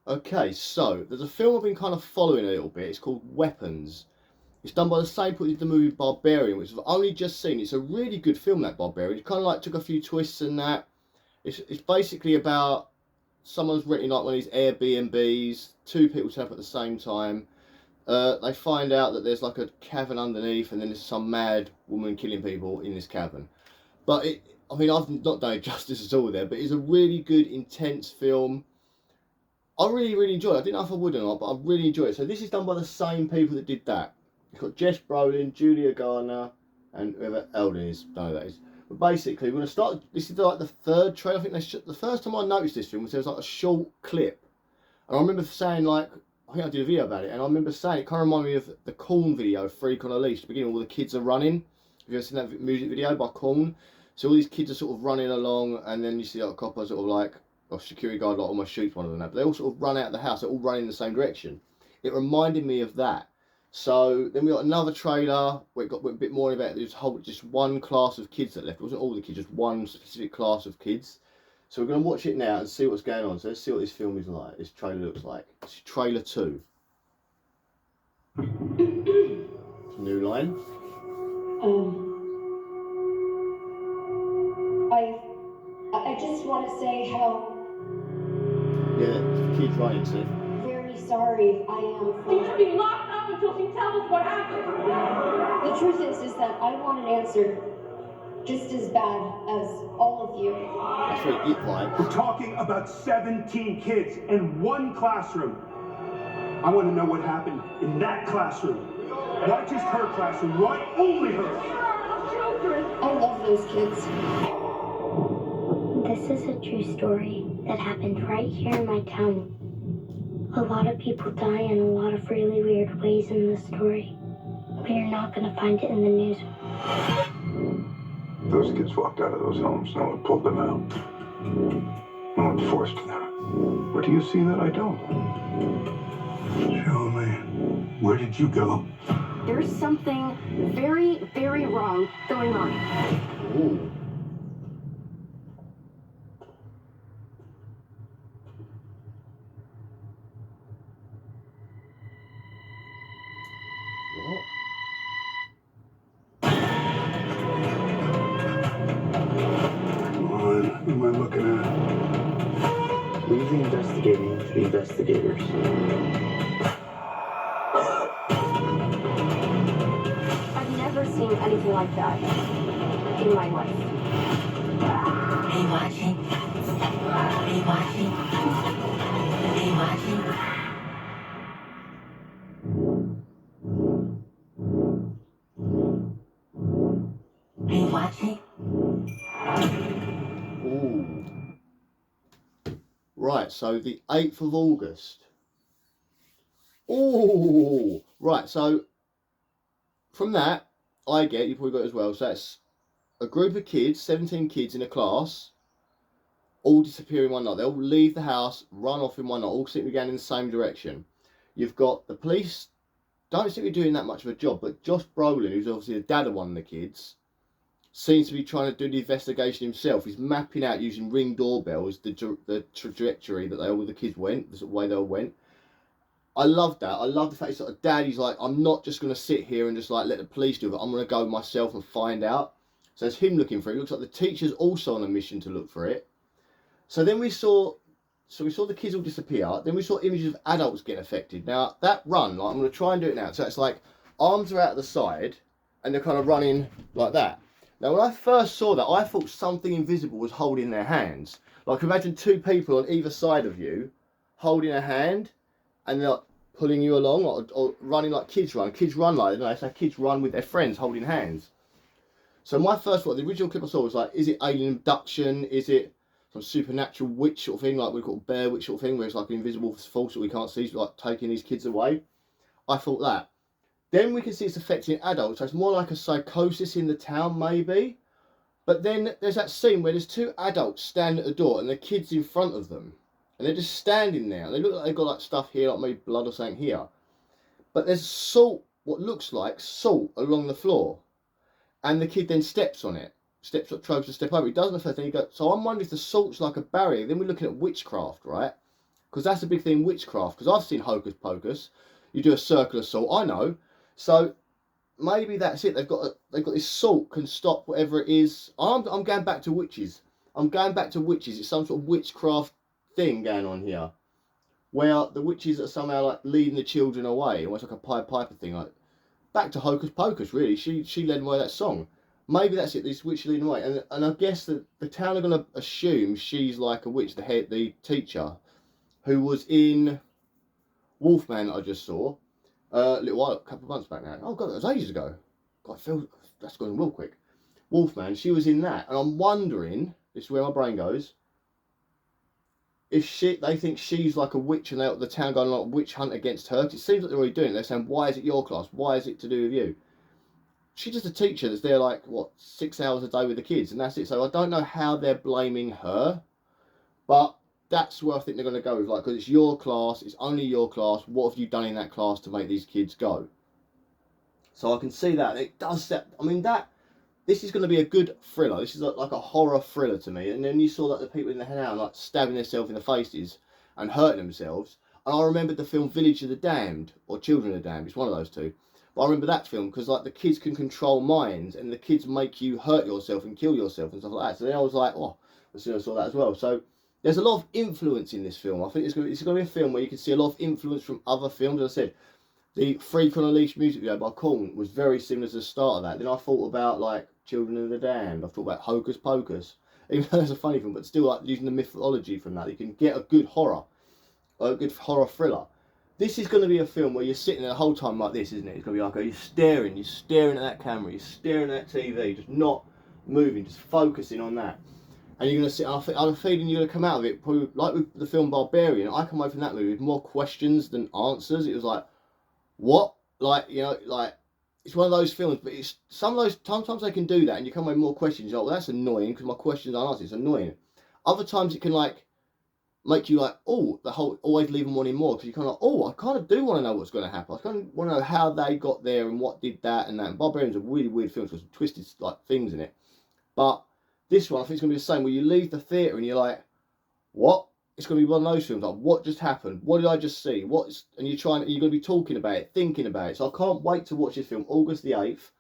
Okay, so there's a film I've been kind of following a little bit. It's called Weapons. It's done by the same people who did the movie Barbarian, which I've only just seen. It's a really good film, that Barbarian. It kind of like took a few twists and that. It's basically about someone's renting like one of these Airbnbs. Two people turn up at the same time. They find out that there's like a cavern underneath, and then there's some mad woman killing people in this cavern. But I mean, I've not done it justice at all there, but it's a really good, intense film. I really, really enjoyed it. I didn't know if I would or not, but I really enjoyed it. So this is done by the same people that did that. It's got Jess Brolin, Julia Garner, and whoever Eldon is. Don't know who that is. But basically, we're going to start. This is like the third trailer. I think the first time I noticed this film was there was like a short clip, and I remember saying like, I think I did a video about it, and I remember saying it kind of reminded me of the Korn video, Freak on a Leash. At the beginning, all the kids are running. Have you ever seen that music video by Korn? So all these kids are sort of running along, and then you see like a copper sort of like, or security guard like almost shoots one of them. But they all sort of run out of the house. They're all running in the same direction. It reminded me of that. So then we got another trailer where it got a bit more about this whole just one class of kids that left. It wasn't all the kids, just one specific class of kids. So we're going to watch it now and see what's going on. So let's see what this film is like. This trailer looks like. It's trailer 2. New line. I just want to say how Yeah, kids running too. very sorry I am She for. should be locked up until she tells us what happened. The truth is that I want an answer just as bad as all of you. That's very it vibe. We're talking about 17 kids in one classroom. I want to know what happened in that classroom. Why just her classroom? Why only her? Children. I love those kids. This is a true story that happened right here in my town. A lot of people die in a lot of really weird ways in this story, but you're not going to find it in the news. Those kids walked out of those homes. No one pulled them out. No one forced them. But do you see that I don't? Show me. Where did you go? There's something very, very wrong going on. Ooh. What? Come on. Who am I looking at? Leave the investigating to the investigators. I've never seen anything like that in my life. Are you watching? Are you watching? Are you watching? Are you watching? Ooh. Right, so the 8th of August. Ooh. Right, so from that, I get, you probably got it as well, so that's a group of kids, 17 kids in a class, all disappear in one night. They all leave the house, run off in one night, all seem to be going in the same direction. You've got the police, don't seem to be doing that much of a job, but Josh Brolin, who's obviously the dad of one of the kids, seems to be trying to do the investigation himself. He's mapping out using Ring doorbells the trajectory that all the kids went, the sort of way they all went. I love that. I love the fact he's sort of dad. He's like, I'm not just going to sit here and just like let the police do it. I'm going to go myself and find out. So it's him looking for it. It looks like the teacher's also on a mission to look for it. So then we saw the kids all disappear. Then we saw images of adults getting affected. Now that run, like I'm going to try and do it now. So it's like arms are out the side and they're kind of running like that. Now, when I first saw that, I thought something invisible was holding their hands. Like, imagine two people on either side of you holding a hand and they're like, pulling you along or running like kids run. Kids run like, they say kids run with their friends holding hands. So my first thought, the original clip I saw was like, is it alien abduction? Is it some supernatural witch sort of thing, like we call Bear Witch sort of thing, where it's like an invisible force that we can't see, like taking these kids away? I thought that. Then we can see it's affecting adults, so it's more like a psychosis in the town, maybe. But then there's that scene where there's two adults standing at the door and the kids in front of them. And they're just standing there. They look like they've got like stuff here, like maybe blood or something here. But there's salt, what looks like salt along the floor. And the kid then steps on it. Tries to step over. He doesn't at first, then he goes, so I'm wondering if the salt's like a barrier. Then we're looking at witchcraft, right? because that's a big thing in witchcraft. Because I've seen Hocus Pocus. You do a circular salt, I know. So maybe that's it. They've got this salt can stop whatever it is. I'm going back to witches. I'm going back to witches. It's some sort of witchcraft thing going on here, where the witches are somehow like leading the children away, almost like a Pied Piper thing. Like back to Hocus Pocus, really. She led away that song. Maybe that's it. This witch leading away, and I guess that the town are going to assume she's like a witch. The teacher, who was in Wolfman that I just saw a little while, a couple of months back now. Oh god, that was ages ago. God, I feel that's going real quick. Wolfman, she was in that, and I'm wondering, this is where my brain goes, if they think she's like a witch and the town going like a witch hunt against her. It seems like they're already doing it. They're saying, why is it your class? Why is it to do with you? She's just a teacher that's there like, what, 6 hours a day with the kids, and that's it. So I don't know how they're blaming her, but that's where I think they're going to go with, like, because it's your class, it's only your class, what have you done in that class to make these kids go? So I can see that. It does set, I mean, this is going to be a good thriller. This is like a horror thriller to me. And then you saw that the people in the town like stabbing themselves in the faces and hurting themselves. And I remembered the film Village of the Damned, or Children of the Damned, it's one of those two. But I remember that film because like the kids can control minds and the kids make you hurt yourself and kill yourself and stuff like that. So then I was like, oh, as soon as I saw that as well. So there's a lot of influence in this film. I think it's going to be a film where you can see a lot of influence from other films. As I said, the Freak on a Leash music video by Korn was very similar to the start of that. Then I thought about like Children of the Damned. I thought about Hocus Pocus. Even though that's a funny film, but still like using the mythology from that, you can get a good horror thriller. This is going to be a film where you're sitting there the whole time like this, isn't it? It's going to be like, you're staring at that camera, you're staring at that TV, just not moving, just focusing on that. And you're going to sit, I'm feeling you're going to come out of it, probably like with the film Barbarian. I come away from that movie with more questions than answers. It was like, what? Like, you know, like, it's one of those films, but it's sometimes they can do that and you come away with more questions. You're like, well, that's annoying because my questions aren't answered. It's annoying. Other times it can like make you like, oh, always leaving wanting more, because you kind of like, oh, I kind of do want to know what's going to happen. I kind of want to know how they got there and what did that and that. And Barbarian's a really weird film with some twisted like things in it. But this one, I think it's going to be the same, where you leave the theatre and you're like, what? It's going to be one of those films like, what just happened? What did I just see? And you're going to be talking about it, thinking about it. So I can't wait to watch this film, August the 8th.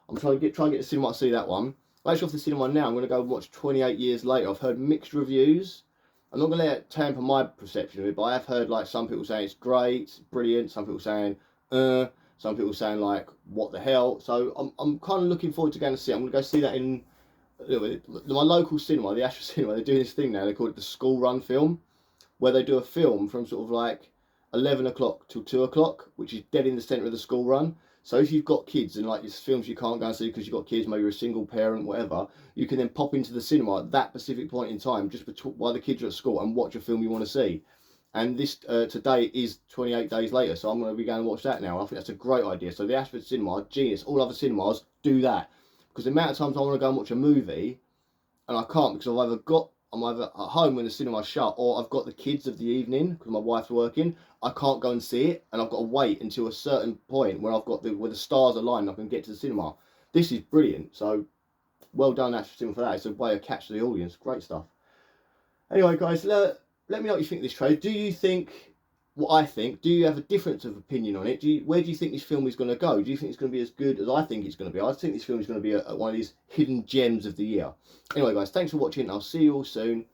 I'm trying to get the cinema to see that one. I'm actually off the cinema now. I'm going to go and watch 28 Years Later. I've heard mixed reviews. I'm not going to let it tamper my perception of it, but I have heard like some people saying it's great, it's brilliant. Some people saying, some people saying like, what the hell? So I'm kind of looking forward to going to see it. I'm going to go see that in my local cinema, the Astra Cinema. They're doing this thing now. They call it the school run film, where they do a film from sort of like 11 o'clock till 2 o'clock, which is dead in the centre of the school run. So if you've got kids and like these films you can't go and see because you've got kids, maybe you're a single parent, whatever, you can then pop into the cinema at that specific point in time, just while the kids are at school, and watch a film you want to see. And this today is 28 days later, so I'm going to be going to watch that now. I think that's a great idea. So the Ashford Cinema, genius. All other cinemas do that, because the amount of times I want to go and watch a movie and I can't because I'm either at home when the cinema's shut, or I've got the kids of the evening because my wife's working. I can't go and see it, and I've got to wait until a certain point where where the stars align, I can get to the cinema. This is brilliant. So well done, Astro Cinema, for that. It's a way of catching the audience. Great stuff. Anyway, guys, let me know what you think of this trailer. Do you think what I think? Do you have a difference of opinion on it? Where do you think this film is going to go? Do you think it's going to be as good as I think it's going to be? I think this film is going to be one of these hidden gems of the year. Anyway, guys, thanks for watching. I'll see you all soon.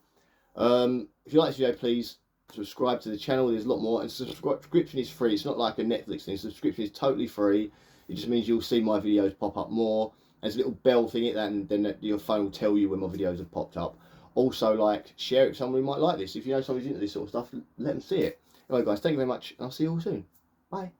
If you like this video, please subscribe to the channel. There's a lot more, and subscription is free. It's not like a Netflix thing. Subscription is totally free. It just means you'll see my videos pop up more. There's a little bell thing, and then your phone will tell you when my videos have popped up. Also, like, share it with someone who might like this. If you know somebody's into this sort of stuff, let them see it. Anyway, guys, thank you very much, and I'll see you all soon. Bye.